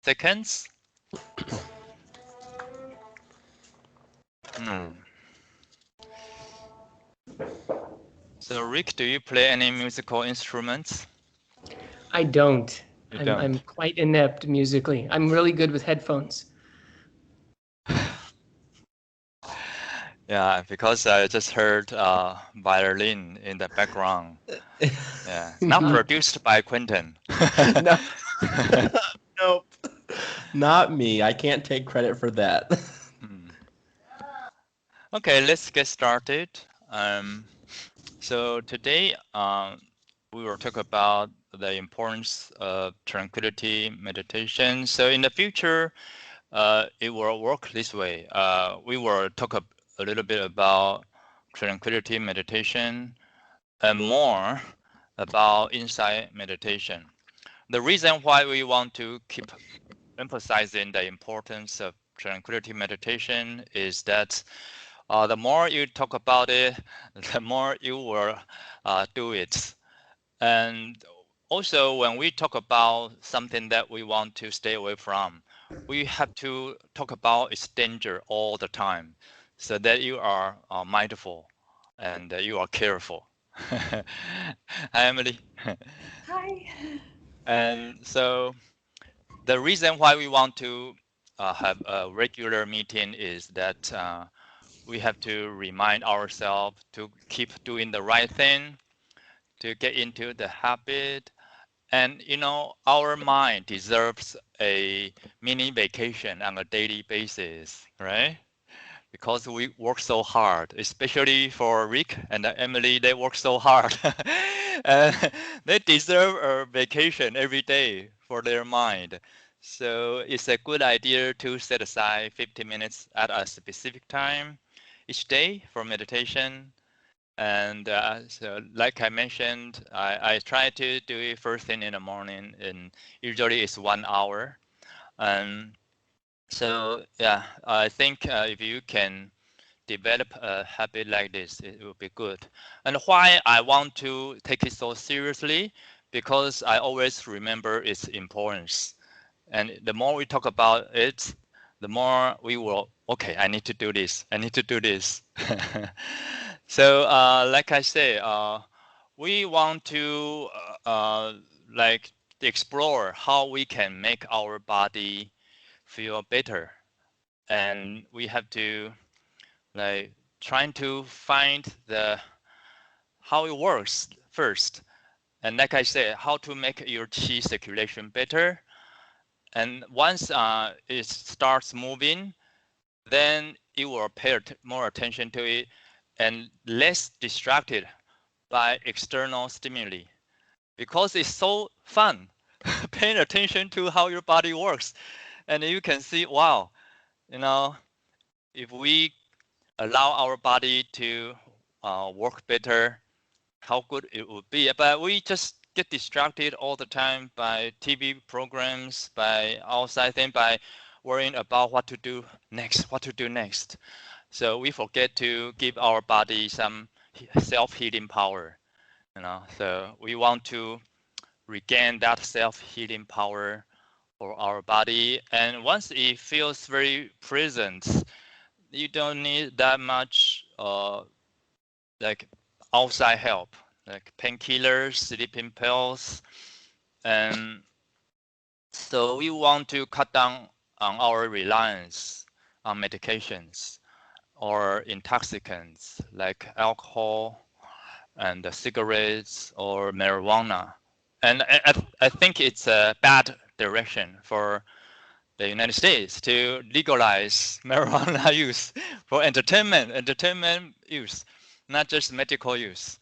seconds. So Rick, do you play any musical instruments? I don't. You I'm don't. quite inept musically. I'm really good with headphones. Yeah, because I just heard violin in the background. Yeah, not produced by Quentin. No, nope, not me. I can't take credit for that. Hmm. Okay, let's get started. So today we will talk about the importance of tranquility meditation. So in the future, it will work this way. We will talk a little bit about tranquility meditation and more about insight meditation. The reason why we want to keep emphasizing the importance of tranquility meditation is that the more you talk about it, the more you will do it. And also, when we talk about something that we want to stay away from, we have to talk about its danger all the time so that you are mindful and you are careful. Hi, Emily. Hi. And so the reason why we want to have a regular meeting is that we have to remind ourselves to keep doing the right thing, to get into the habit. And you know, our mind deserves a mini vacation on a daily basis, right? Because we work so hard, especially for Rick and Emily, they work so hard. And they deserve a vacation every day for their mind. So it's a good idea to set aside 50 minutes at a specific time each day for meditation. And so, like I mentioned, I try to do it first thing in the morning, and usually it's 1 hour. And so, yeah, I think if you can develop a habit like this, it will be good. And why I want to take it so seriously, because I always remember its importance. And the more we talk about it, the more we will, okay, I need to do this. I need to do this. So, like I say, we want to like explore how we can make our body feel better, and we have to like trying to find the how it works first. And like I said, how to make your chi circulation better. And once it starts moving, then you will pay more attention to it and less distracted by external stimuli because it's so fun paying attention to how your body works. And you can see, wow, you know, if we allow our body to work better, how good it would be. But we just get distracted all the time by TV programs, by outside things, by worrying about what to do next, what to do next. So we forget to give our body some self-healing power. You know, so we want to regain that self-healing power for our body. And once it feels very present, you don't need that much like outside help, like painkillers, sleeping pills, and so we want to cut down on our reliance on medications or intoxicants like alcohol and cigarettes or marijuana. And I think it's a bad direction for the United States to legalize marijuana use for entertainment use, not just medical use,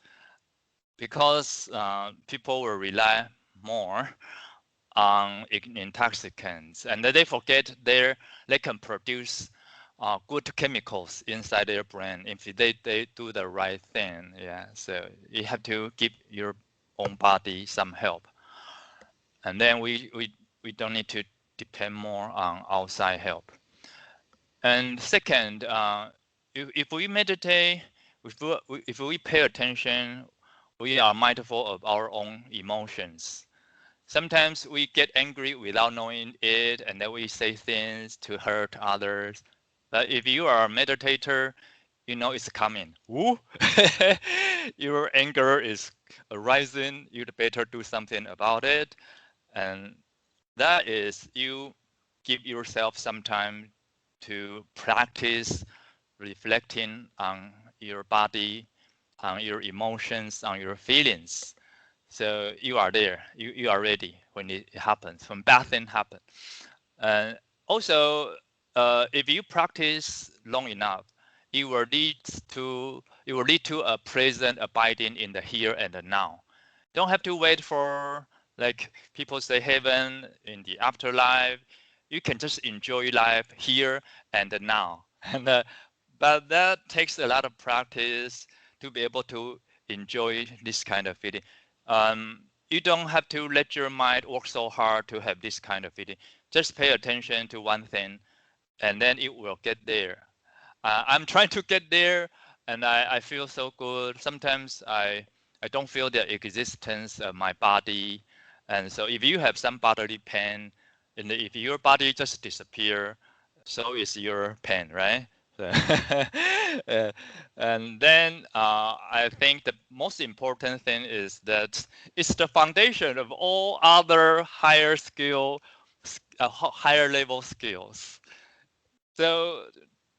because people will rely more on intoxicants, and they forget they can produce good chemicals inside their brain if they do the right thing. Yeah, so you have to give your own body some help, and then we don't need to depend more on outside help. And second, if we meditate, if we pay attention, we are mindful of our own emotions. Sometimes we get angry without knowing it, and then we say things to hurt others. But if you are a meditator, you know it's coming. Woo! Your anger is arising. You'd better do something about it. And that is you give yourself some time to practice reflecting on your body, on your emotions, on your feelings. So you are there. You are ready when it happens, when bad thing happen. And also, if you practice long enough, it will lead to a present abiding in the here and the now. Don't have to wait for like people say heaven in the afterlife. You can just enjoy life here and now. And but that takes a lot of practice to be able to enjoy this kind of feeling. You don't have to let your mind work so hard to have this kind of feeling. Just pay attention to one thing, and then it will get there. I'm trying to get there, and I feel so good. Sometimes I don't feel the existence of my body, and so if you have some bodily pain, and if your body just disappear, so is your pain, right? So, uh, and then I think the most important thing is that it's the foundation of all other higher skill, higher level skills. So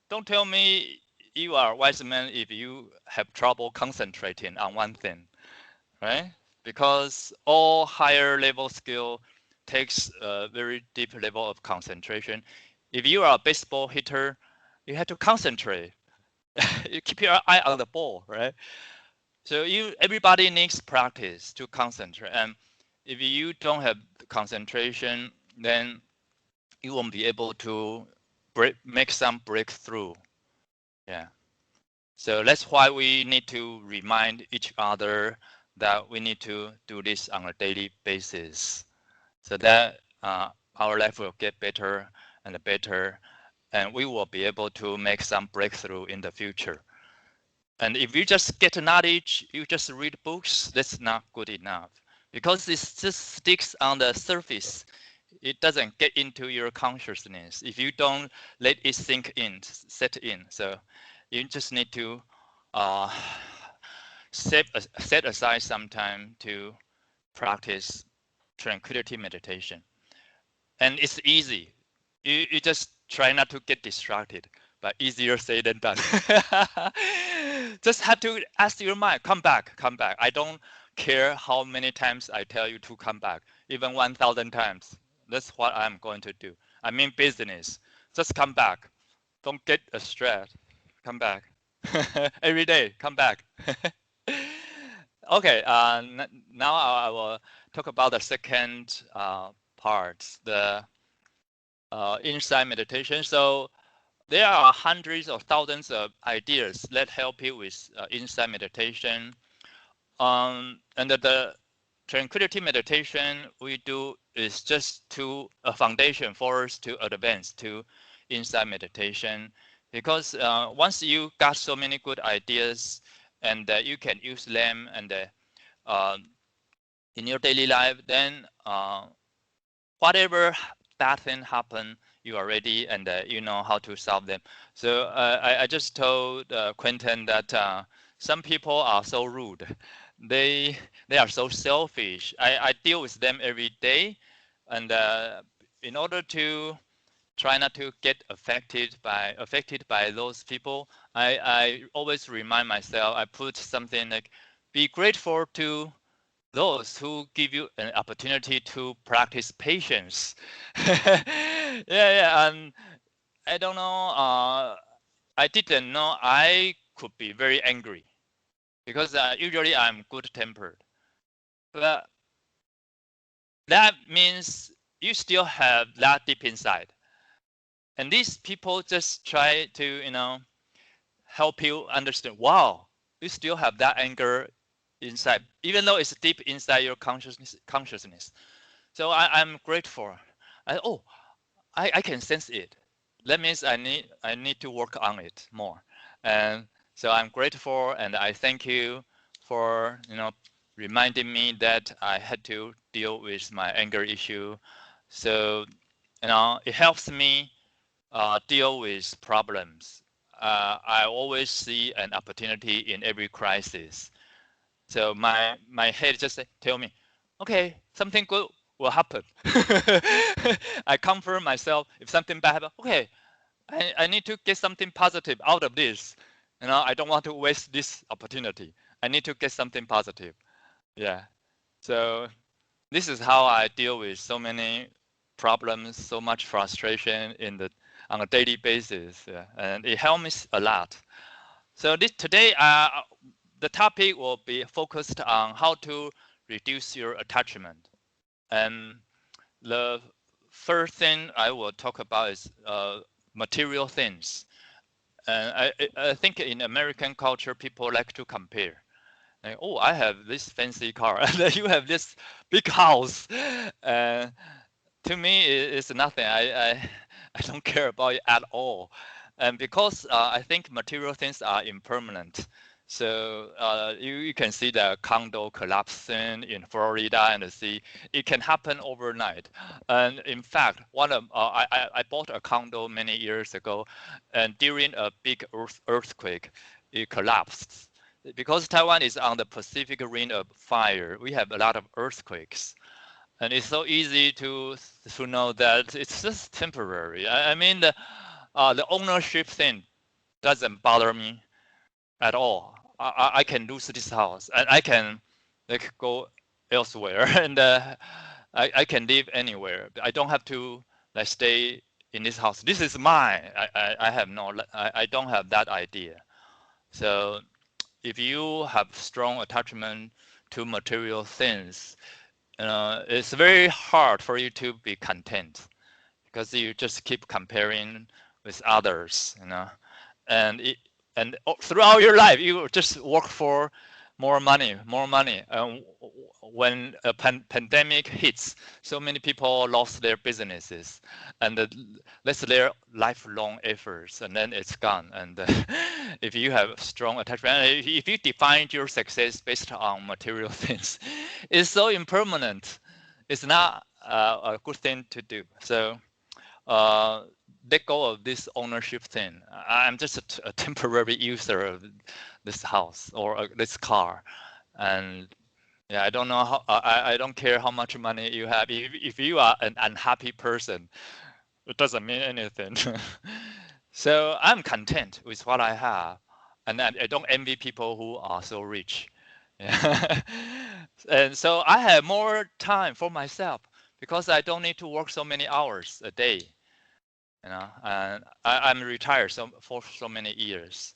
don't tell me you are a wise man if you have trouble concentrating on one thing, right? Because all higher level skill takes a very deep level of concentration. If you are a baseball hitter, you have to concentrate. You keep your eye on the ball, right? So everybody needs practice to concentrate. And if you don't have concentration, then you won't be able to make some breakthrough. Yeah. So that's why we need to remind each other that we need to do this on a daily basis, so that our life will get better and better, and we will be able to make some breakthrough in the future. And if you just get knowledge, you just read books, that's not good enough, because it just sticks on the surface. It doesn't get into your consciousness if you don't let it sink in, set in. So you just need to uh, set aside some time to practice tranquility meditation. And it's easy. You just try not to get distracted, but easier said than done. Just have to ask your mind, come back, come back. I don't care how many times I tell you to come back, even 1,000 times. That's what I'm going to do. I mean business. Just come back. Don't get stressed. Come back. Every day, come back. Okay, now I will talk about the second part, the insight meditation. So there are hundreds or thousands of ideas that help you with insight meditation. And the tranquility meditation we do is just a foundation for us to advance to insight meditation. Because once you got so many good ideas, and you can use them and in your daily life, then whatever bad thing happen, you are ready and you know how to solve them. So I just told Quentin that some people are so rude. They are so selfish. I deal with them every day, and in order to try not to get affected by those people, I always remind myself. I put something like, be grateful to those who give you an opportunity to practice patience. Yeah. And I don't know. I didn't know I could be very angry, because usually I'm good-tempered. But that means you still have that deep inside. And these people just try to, help you understand. Wow, you still have that anger inside, even though it's deep inside your consciousness. So I'm grateful. I can sense it. That means I need to work on it more. And so I'm grateful, and I thank you for reminded me that I had to deal with my anger issue. So, it helps me deal with problems. I always see an opportunity in every crisis. So my head just tell me, okay, something good will happen. I comfort myself. If something bad happens, okay, I need to get something positive out of this. I don't want to waste this opportunity. I need to get something positive. Yeah. So this is how I deal with so many problems, so much frustration on a daily basis, yeah. And it helps me a lot. So today, the topic will be focused on how to reduce your attachment. And the first thing I will talk about is material things. And I think in American culture, people like to compare. Like, oh, I have this fancy car, and you have this big house. To me, it's nothing. I don't care about it at all. And because I think material things are impermanent. So you can see the condo collapsing in Florida and see it can happen overnight. And in fact, I bought a condo many years ago, and during a big earthquake, it collapsed. Because Taiwan is on the Pacific Ring of Fire, we have a lot of earthquakes. And it's so easy to know that it's just temporary. I mean, the ownership thing doesn't bother me at all. I can lose this house, and I can go elsewhere, and I can live anywhere. I don't have to stay in this house. This is mine. I have I don't have that idea. So if you have strong attachment to material things, it's very hard for you to be content because you just keep comparing with others, and throughout your life you just work for more money. When a pandemic hits, so many people lost their businesses, and that's their lifelong efforts, and then it's gone. And if you have strong attachment, if you define your success based on material things, it's so impermanent. It's not a good thing to do. So let go of this ownership thing. I'm just a temporary user of this house or this car, and yeah, I don't know how. I don't care how much money you have. If you are an unhappy person, it doesn't mean anything. So I'm content with what I have, and I don't envy people who are so rich. Yeah. And so I have more time for myself because I don't need to work so many hours a day. And I'm retired for so many years,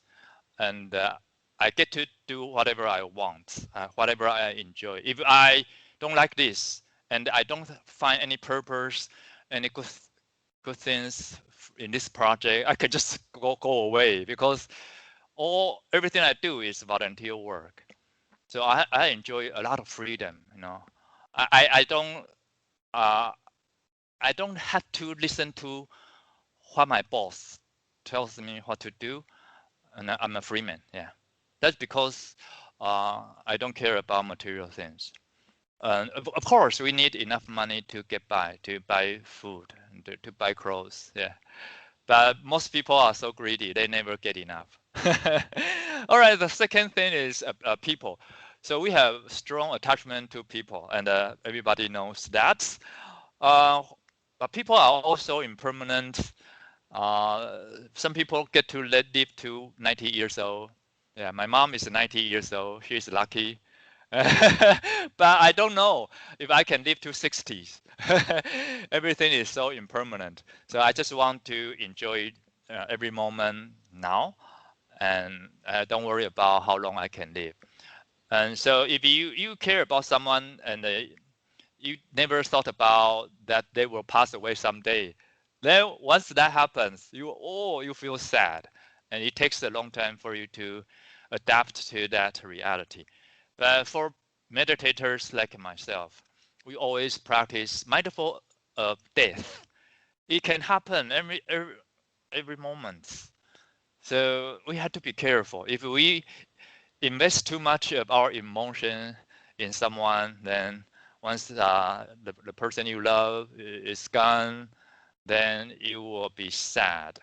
and I get to do whatever I want, whatever I enjoy. If I don't like this and I don't find any purpose, any good things in this project, I can just go away because everything I do is volunteer work. So I enjoy a lot of freedom. I don't I don't have to listen to what my boss tells me what to do, and I'm a free man. Yeah, that's because I don't care about material things. Of course, we need enough money to get by, to buy food, and to buy clothes. Yeah, but most people are so greedy; they never get enough. All right, the second thing is people. So we have strong attachment to people, and everybody knows that. But people are also impermanent. Some people get to live to 90 years old. Yeah, my mom is 90 years old. She's lucky. But I don't know if I can live to 60s. Everything is so impermanent. So I just want to enjoy every moment now, and don't worry about how long I can live. And so if you care about someone and you never thought about that they will pass away someday, then once that happens, you feel sad, and it takes a long time for you to adapt to that reality. But for meditators like myself, we always practice mindful of death. It can happen every moment. So we have to be careful. If we invest too much of our emotion in someone, then once the person you love is gone, then you will be sad.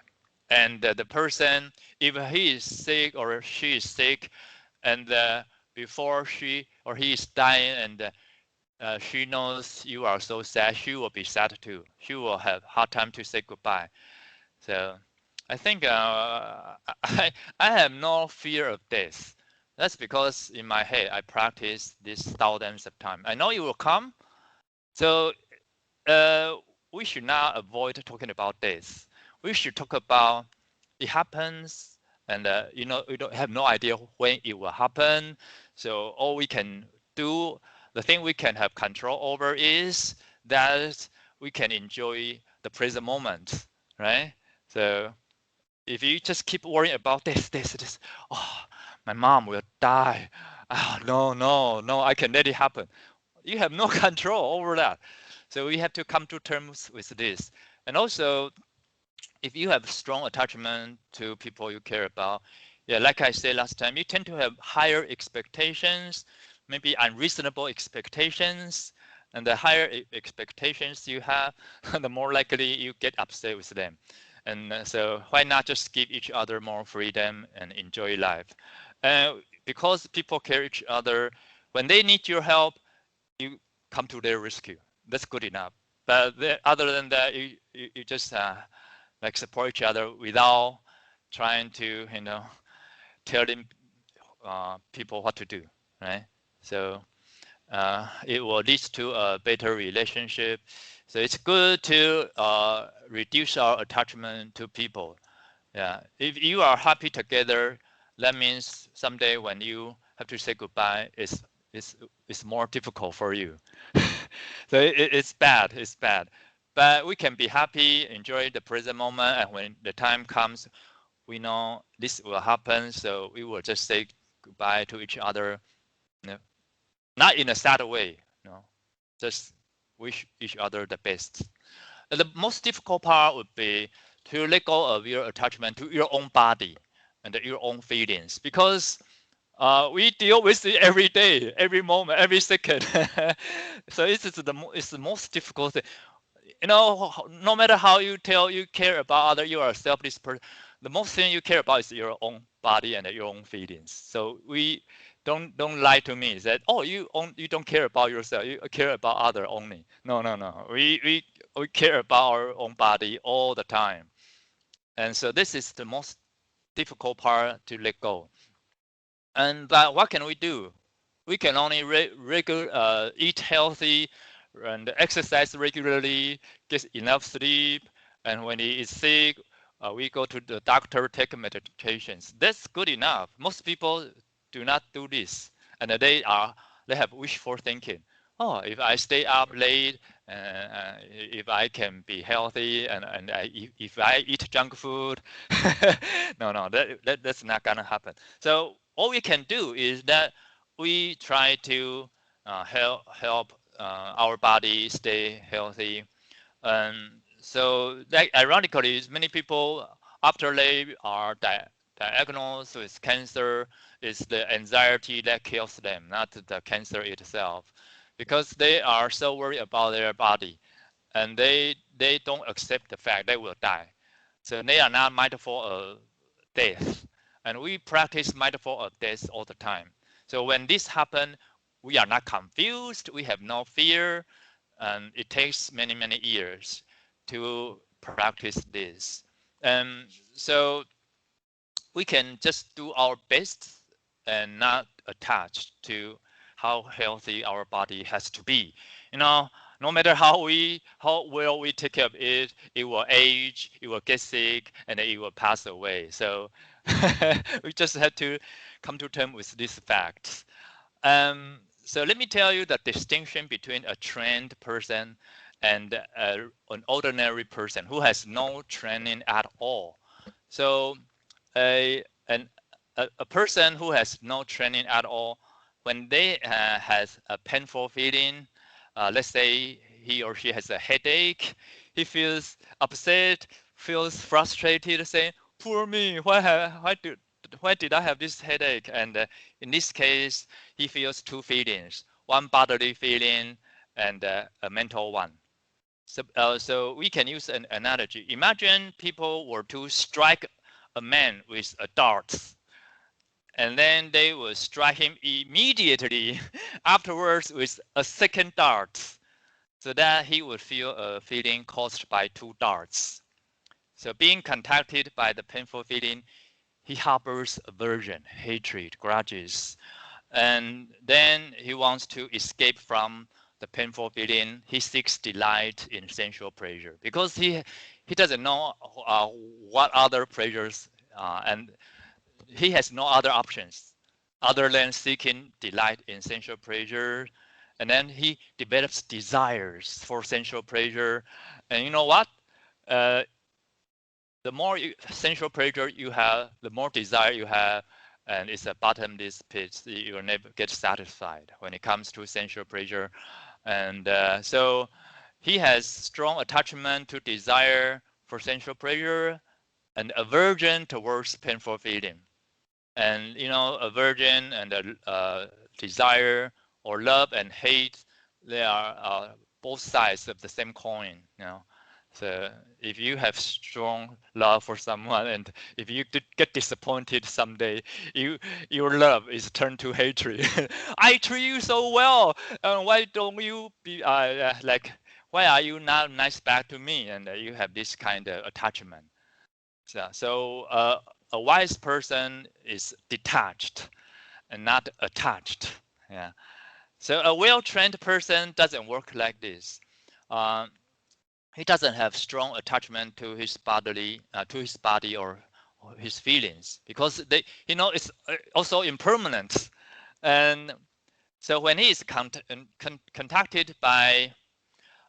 And the person, if he is sick or she is sick, and before she or he is dying, and she knows you are so sad, she will be sad too. She will have hard time to say goodbye. So I think I have no fear of this. That's because in my head I practice this thousands of times. I know it will come, so we should not avoid talking about this. We should talk about it happens, and we don't have no idea when it will happen. So all we can do, the thing we can have control over is that we can enjoy the present moment, right? So if you just keep worrying about this, oh, my mom will die. Oh, no, I can let it happen. You have no control over that. So we have to come to terms with this. And also, if you have strong attachment to people you care about, yeah, like I said last time, you tend to have higher expectations, maybe unreasonable expectations. And the higher expectations you have, the more likely you get upset with them. And so why not just give each other more freedom and enjoy life? Because people care each other, when they need your help, you come to their rescue. That's good enough. But other than that, you just like support each other without trying to telling people what to do, right? So it will lead to a better relationship. So it's good to reduce our attachment to people. Yeah, if you are happy together, that means someday when you have to say goodbye, it's more difficult for you. So it's bad. It's bad. But we can be happy, enjoy the present moment, and when the time comes, we know this will happen. So we will just say goodbye to each other, not in a sad way, just wish each other the best. And the most difficult part would be to let go of your attachment to your own body and your own feelings, because we deal with it every day, every moment, every second. So it's the most difficult thing. No matter how you tell you care about other, you are a selfless person. The most thing you care about is your own body and your own feelings. So we don't lie to me that you don't care about yourself, you care about other only. No. We care about our own body all the time, and so this is the most difficult part to let go. But what can we do? We can only eat healthy and exercise regularly, get enough sleep, and when he is sick, we go to the doctor, take medications. That's good enough. Most people do not do this, and they have wishful thinking. Oh, if I stay up late, if I can be healthy, and if I eat junk food, no, that's not gonna happen. So all we can do is that we try to help our body stay healthy. So that ironically, many people after they are diagnosed with cancer, it's the anxiety that kills them, not the cancer itself, because they are so worried about their body, and they don't accept the fact they will die. So they are not mindful of death. And we practice mindful of death all the time. So when this happens, we are not confused, we have no fear, and it takes many, many years to practice this. And so we can just do our best and not attach to how healthy our body has to be. No matter how well we take care of it, it will age, it will get sick, and it will pass away. So we just have to come to terms with these facts. So let me tell you the distinction between a trained person and an ordinary person who has no training at all. So a person who has no training at all, when they has a painful feeling, let's say he or she has a headache, he feels upset, feels frustrated, saying, "Poor me, why did I have this headache?" And in this case, he feels two feelings. one bodily feeling and a mental one. So we can use an analogy. Imagine people were to strike a man with a dart, and then they will strike him immediately afterwards with a second dart, so that he would feel a feeling caused by two darts. So being contacted by the painful feeling, he harbors aversion, hatred, grudges, and then he wants to escape from the painful feeling. He seeks delight in sensual pleasure because he doesn't know what other pleasures and he has no other options other than seeking delight in sensual pleasure. And then he develops desires for sensual pleasure. And you know what? The more sensual pleasure you have, the more desire you have, and it's a bottomless pit. You will never get satisfied when it comes to sensual pleasure. And so he has strong attachment to desire for sensual pleasure and aversion towards painful feeling. And aversion and desire, or love and hate, they are both sides of the same coin. So if you have strong love for someone, and if you get disappointed someday, your love is turned to hatred. I treat you so well, and why don't you be like? Why are you not nice back to me? And you have this kind of attachment. So a wise person is detached and not attached. Yeah. So a well-trained person doesn't work like this. He doesn't have strong attachment to his body or his feelings, because it's also impermanent. And so when he is contacted by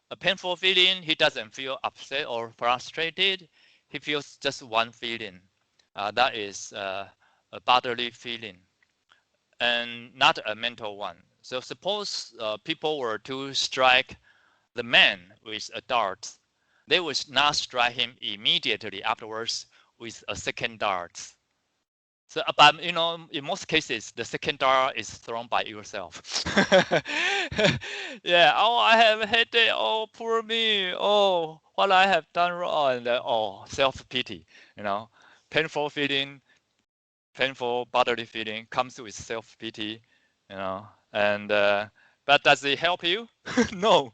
a painful feeling, he doesn't feel upset or frustrated. He feels just one feeling. That is a bodily feeling and not a mental one. So suppose people were to strike the man with a dart, they would not strike him immediately afterwards with a second dart. So, but in most cases, the second dart is thrown by yourself. Yeah. Oh, I have a headache. Oh, poor me. Oh, what I have done wrong. And self-pity. Painful feeling, painful bodily feeling comes with self-pity. And but does it help you? No.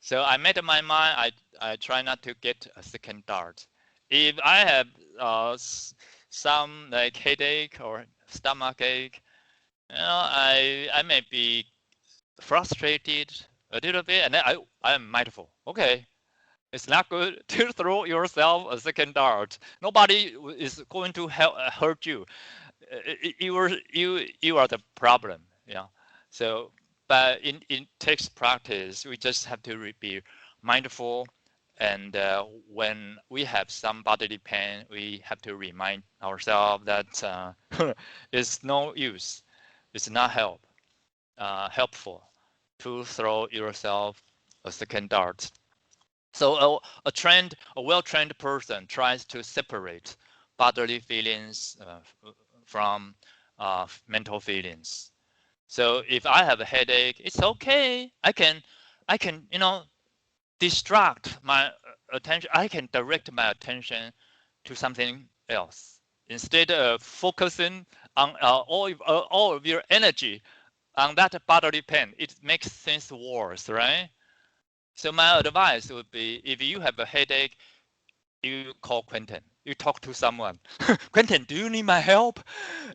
So I made up my mind. I try not to get a second dart. If I have some like headache or stomach ache, I may be frustrated a little bit, and then I am mindful. Okay, it's not good to throw yourself a second dart. Nobody is going to hurt you. You are the problem. Yeah. So, but it takes practice. We just have to be mindful, and when we have some bodily pain, we have to remind ourselves that it's no use. It's not helpful to throw yourself a second dart. So a well-trained person tries to separate bodily feelings from mental feelings. So if I have a headache, it's okay. I can distract my attention. I can direct my attention to something else instead of focusing on all of your energy on that bodily pain. It makes things worse, right? So my advice would be, if you have a headache, you call Quentin. You talk to someone. Quentin, do you need my help?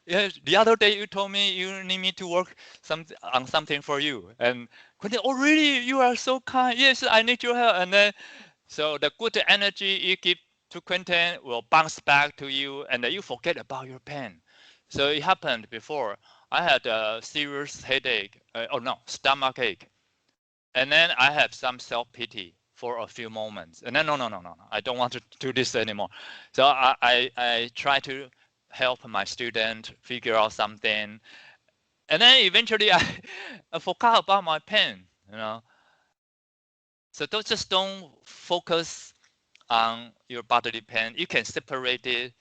Yes, the other day you told me you need me to work on something for you. And Quentin, oh really? You are so kind. Yes, I need your help. And then, so the good energy you give to Quentin will bounce back to you, and then you forget about your pain. So it happened before. I had a serious headache. Stomach ache. And then I have some self-pity for a few moments. And then, no, I don't want to do this anymore. So I try to help my student figure out something. And then eventually I forgot about my pain, So don't focus on your bodily pain. You can separate it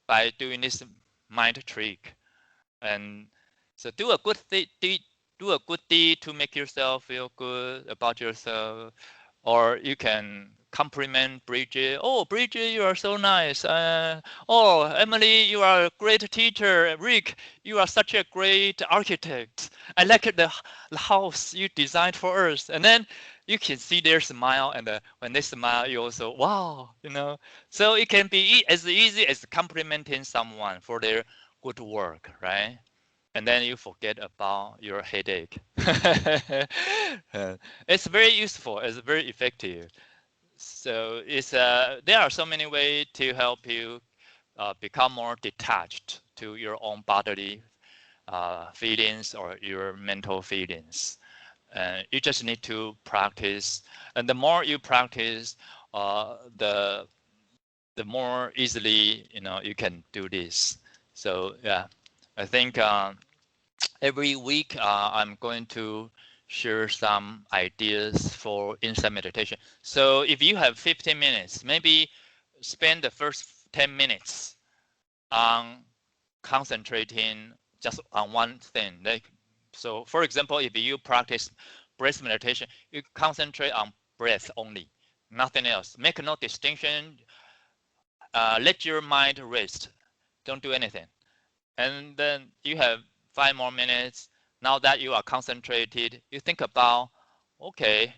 by doing this mind trick. And so do a good deed do a good deed to make yourself feel good about yourself, or you can compliment Bridget. Oh, Bridget, you are so nice. Oh, Emily, you are a great teacher. Rick, you are such a great architect. I like the house you designed for us. And then you can see their smile, and when they smile, you also wow, So it can be as easy as complimenting someone for their good work, right? And then you forget about your headache. It's very useful. It's very effective. So there are so many ways to help you become more detached to your own bodily feelings or your mental feelings. You just need to practice, and the more you practice, the more easily you can do this. So yeah, I think every week I'm going to share some ideas for insight meditation. So if you have 15 minutes, maybe spend the first 10 minutes on concentrating just on one thing. So for example, if you practice breath meditation, you concentrate on breath only, nothing else. Make no distinction. Let your mind rest. Don't do anything. And then you have 5 more minutes. Now that you are concentrated, you think about, okay,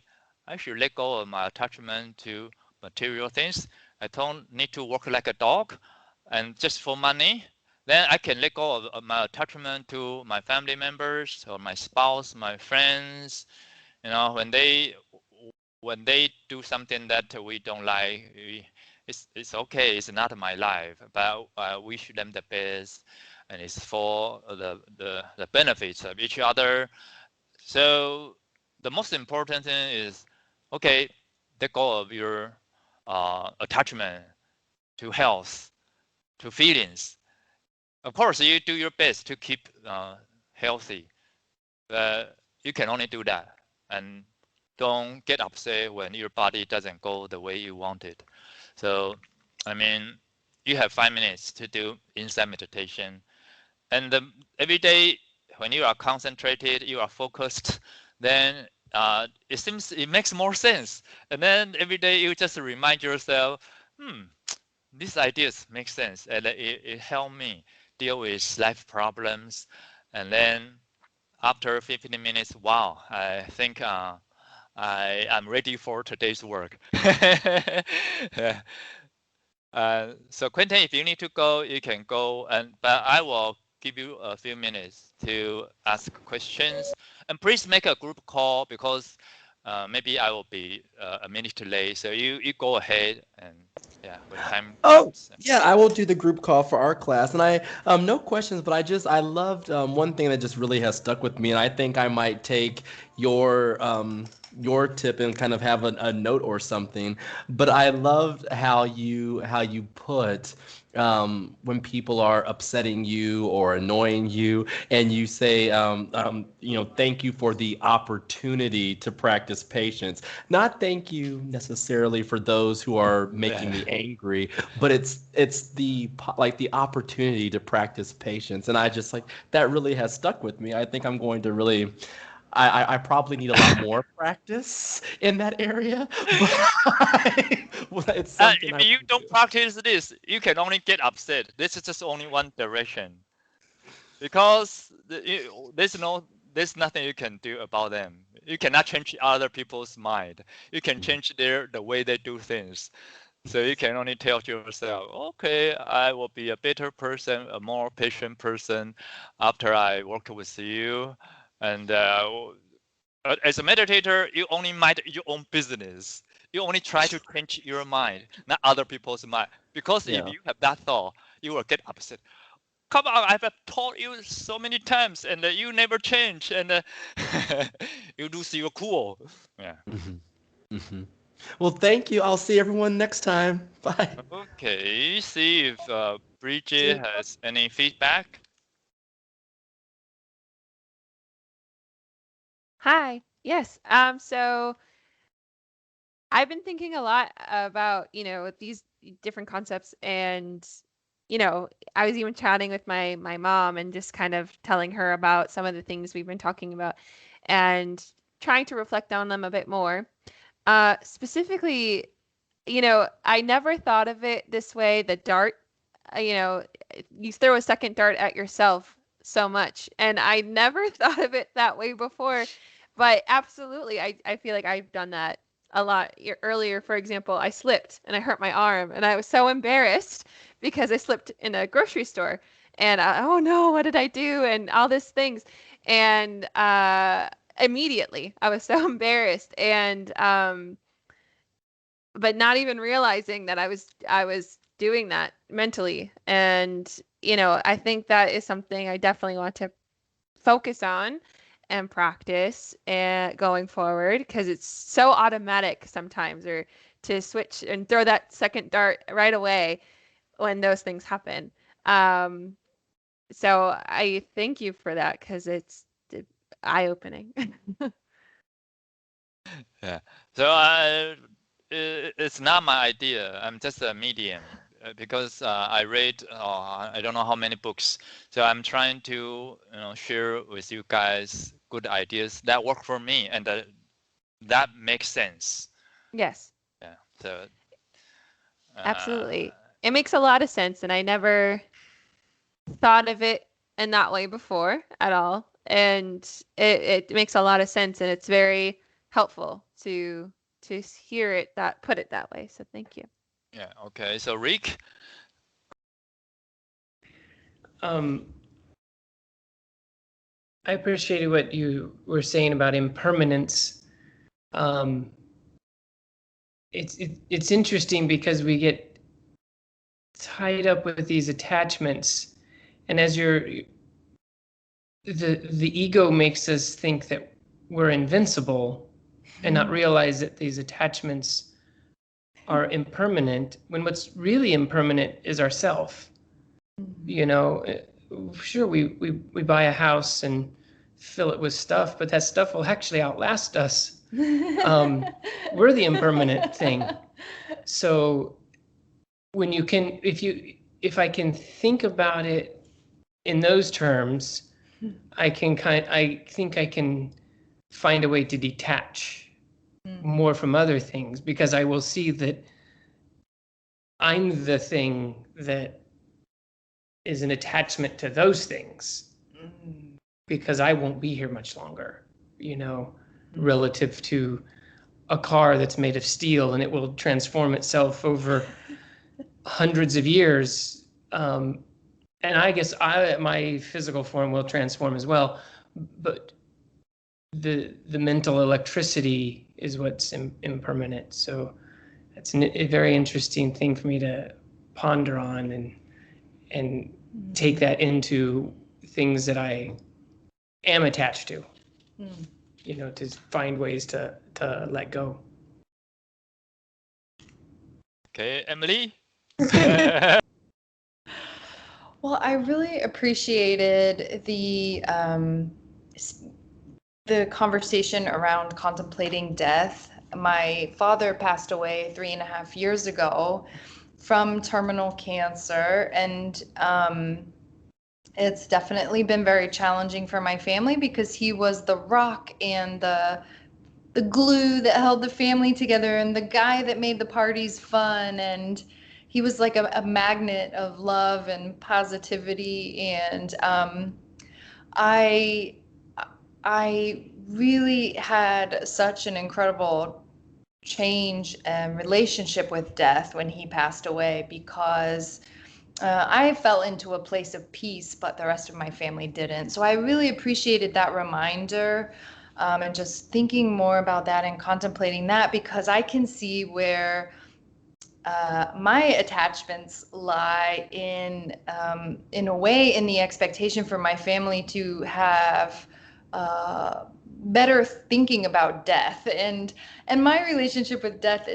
I should let go of my attachment to material things. I don't need to work like a dog and just for money. Then I can let go of my attachment to my family members or my spouse, my friends. When they do something that we don't like, it's okay. It's not my life, but we wish them the best, and it's for the benefits of each other. So the most important thing is, okay, let go of your attachment to health, to feelings. Of course, you do your best to keep healthy, but you can only do that. And don't get upset when your body doesn't go the way you want it. So, I mean, you have 5 minutes to do insight meditation. And every day, when you are concentrated, you are focused, then it makes more sense. And then every day you just remind yourself, these ideas make sense, and it helped me deal with life problems. And then after 15 minutes, wow, I think I am ready for today's work. So Quentin, if you need to go, you can go, but I will give you a few minutes to ask questions. And please make a group call because maybe I will be a minute late. So you go ahead and yeah, when time Oh, comes. yeah, I will do the group call for our class. And no questions, but I loved one thing that just really has stuck with me. And I think I might take your tip and kind of have a note or something. But I loved how you put when people are upsetting you or annoying you, and you say, thank you for the opportunity to practice patience. Not thank you necessarily for those who are making me angry, but it's the opportunity to practice patience. And I just like that really has stuck with me. I think I'm going to really I probably need a lot more practice in that area, but it's something If I you want to don't do. practice this, you can only get upset. This is just only one direction because there's nothing you can do about them. You cannot change other people's mind. You can change the way they do things. So you can only tell yourself, okay, I will be a better person, a more patient person after I work with you. And as a meditator, you only mind your own business. You only try to change your mind, not other people's mind. Because if Yeah. you have that thought, you will get upset. Come on, I've taught you so many times, and you never change, and you lose your cool. Yeah. Hmm. Well, thank you. I'll see everyone next time. Bye. Okay. See if See Bridget you. has any feedback. Hi. Yes. So I've been thinking a lot about, these different concepts, and I was even chatting with my mom and just kind of telling her about some of the things we've been talking about and trying to reflect on them a bit more. Specifically, I never thought of it this way, the dart, you know, you throw a second dart at yourself so much. And I never thought of it that way before. But absolutely, I feel like I've done that a lot. Earlier, for example, I slipped and I hurt my arm, and I was so embarrassed because I slipped in a grocery store. And oh no, what did I do? And all these things. And immediately, I was so embarrassed. And but not even realizing that I was doing that mentally. And I think that is something I definitely want to focus on and practice and going forward, because it's so automatic sometimes, or to switch and throw that second dart right away when those things happen. um so I thank you for that, because it's eye-opening. Yeah. So it's not my idea. I'm just a medium because I read I don't know how many books. So I'm trying to share with you guys good ideas that work for me and that makes sense. Yes, Yeah. So absolutely. It makes a lot of sense, and I never thought of it in that way before at all. And it makes a lot of sense, and it's very helpful to hear it put it that way. So thank you. yeah. Okay. So Rick. I appreciated what you were saying about impermanence. It's interesting because we get tied up with these attachments, and as the ego makes us think that we're invincible and not realize that these attachments are impermanent, when what's really impermanent is ourself. Sure, we buy a house and fill it with stuff, but that stuff will actually outlast us. We're the impermanent thing. So when if I can think about it in those terms, I think I can find a way to detach more from other things, because I will see that I'm the thing that is an attachment to those things, because I won't be here much longer, relative to a car that's made of steel and it will transform itself over hundreds of years. And I guess my physical form will transform as well, but the mental electricity is what's impermanent. So that's a very interesting thing for me to ponder on and take that into things that I am attached to, to find ways to let go. Okay, Emily. Well, I really appreciated the conversation around contemplating death. My father passed away 3.5 years ago from terminal cancer, and it's definitely been very challenging for my family, because he was the rock and the glue that held the family together, and the guy that made the parties fun, and he was like a magnet of love and positivity. And I really had such an incredible change and relationship with death when he passed away, because I fell into a place of peace, but the rest of my family didn't. So I really appreciated that reminder, and just thinking more about that and contemplating that, because I can see where my attachments lie in a way, in the expectation for my family to have better thinking about death, and my relationship with death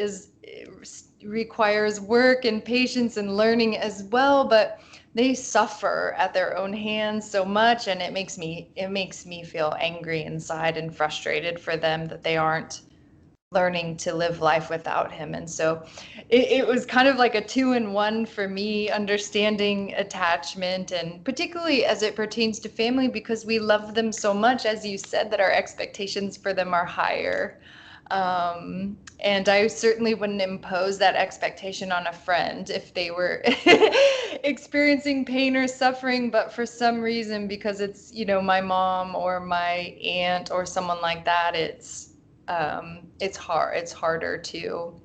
requires work and patience and learning as well, but they suffer at their own hands so much, and it makes me feel angry inside and frustrated for them that they aren't learning to live life without him. And so it was kind of like a 2-in-1 for me, understanding attachment, and particularly as it pertains to family, because we love them so much, as you said, that our expectations for them are higher. And I certainly wouldn't impose that expectation on a friend if they were experiencing pain or suffering, but for some reason, because it's, my mom or my aunt or someone like that, it's harder to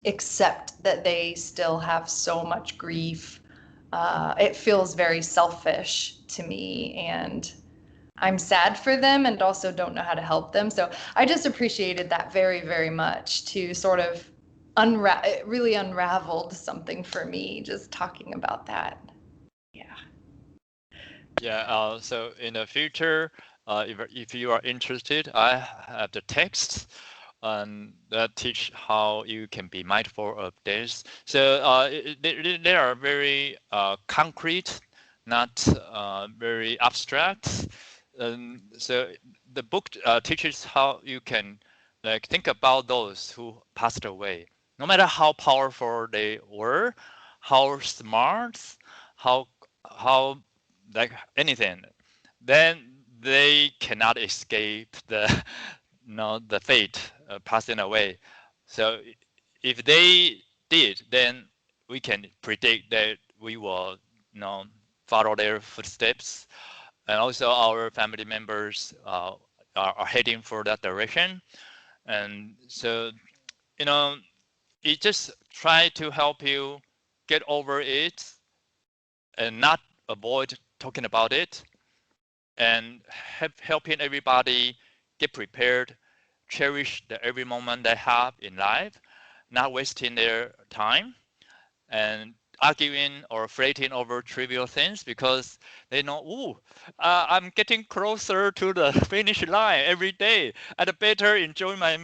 accept that they still have so much grief. It feels very selfish to me, and I'm sad for them and also don't know how to help them. So I just appreciated that very, very much, to sort of it really unraveled something for me just talking about that. Yeah. Yeah. So in the future, if you are interested, I have the text that teach how you can be mindful of this. So they are very concrete, not very abstract. So the book teaches how you can think about those who passed away, no matter how powerful they were, how smart, how like anything, then they cannot escape the the fate passing away. So if they did, then we can predict that we will follow their footsteps, and also our family members are heading for that direction. And so it just try to help you get over it and not avoid talking about it, and helping everybody get prepared, cherish every moment they have in life, not wasting their time and arguing or fighting over trivial things, because they know, I'm getting closer to the finish line every day. I'd better enjoy my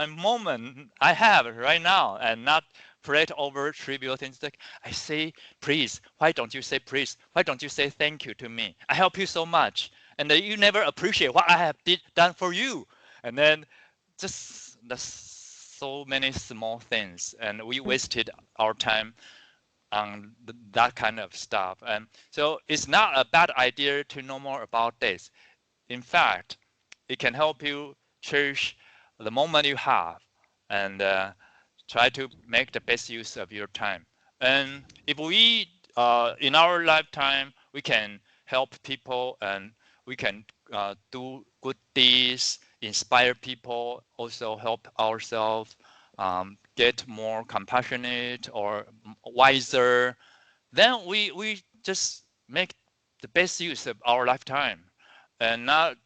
moment I have right now and not fret over trivial things like, I say please, why don't you say please? Why don't you say thank you to me? I help you so much, and you never appreciate what I have done for you. And then just so many small things, and we wasted our time on that kind of stuff. And so it's not a bad idea to know more about this. In fact, it can help you cherish the moment you have, and try to make the best use of your time. And if we, in our lifetime, we can help people, and we can do good deeds, inspire people, also help ourselves get more compassionate or wiser, then we just make the best use of our lifetime, and not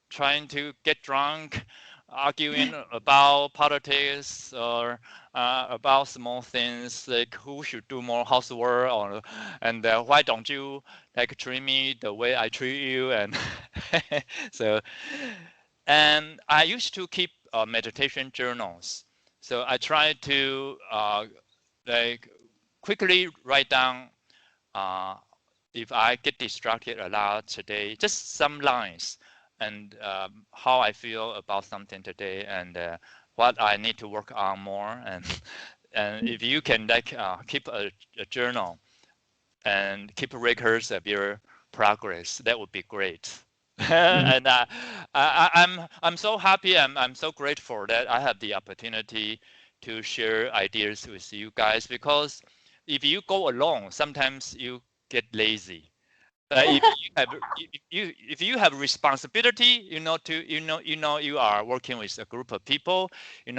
trying to get drunk, arguing about politics or about small things like who should do more housework, and why don't you treat me the way I treat you, and so. And I used to keep meditation journals, so I try to quickly write down if I get distracted a lot today, just some lines, and how I feel about something today, and what I need to work on more. And if you can keep a journal and keep records of your progress, that would be great. And I'm so happy. I'm so grateful that I have the opportunity to share ideas with you guys, because if you go alone, sometimes you get lazy. If you have responsibility, you are working with a group of people, you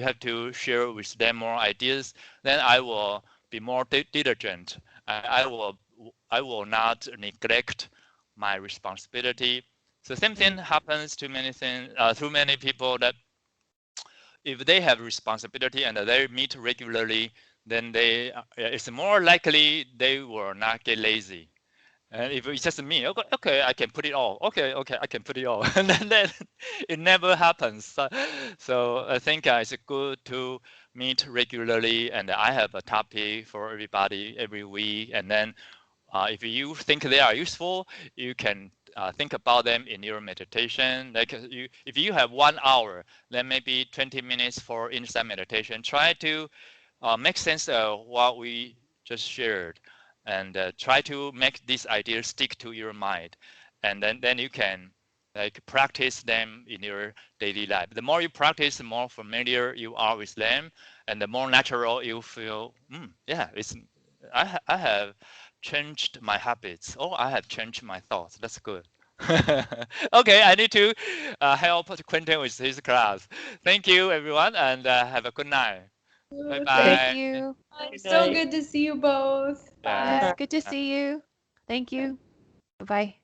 have to share with them more ideas. Then I will be more diligent. I will not neglect my responsibility. So same thing happens to many people, that if they have responsibility and they meet regularly, then it's more likely they will not get lazy. And if it's just me, okay, I can put it all. Okay, I can put it all, and then it never happens. So I think it's good to meet regularly, and I have a topic for everybody every week. And then if you think they are useful, you can think about them in your meditation. Like if you have 1 hour, then maybe 20 minutes for insight meditation. Try to make sense of what we just shared, and try to make these ideas stick to your mind, and then you can like practice them in your daily life. The more you practice, the more familiar you are with them, and the more natural you feel. Yeah, I have changed my habits. Oh, I have changed my thoughts. That's good. Okay, I need to help Quentin with his class. Thank you, everyone, and have a good night. Bye bye. Thank you. So good to see you both. Yeah. Yes, good to see you. Thank you. Bye.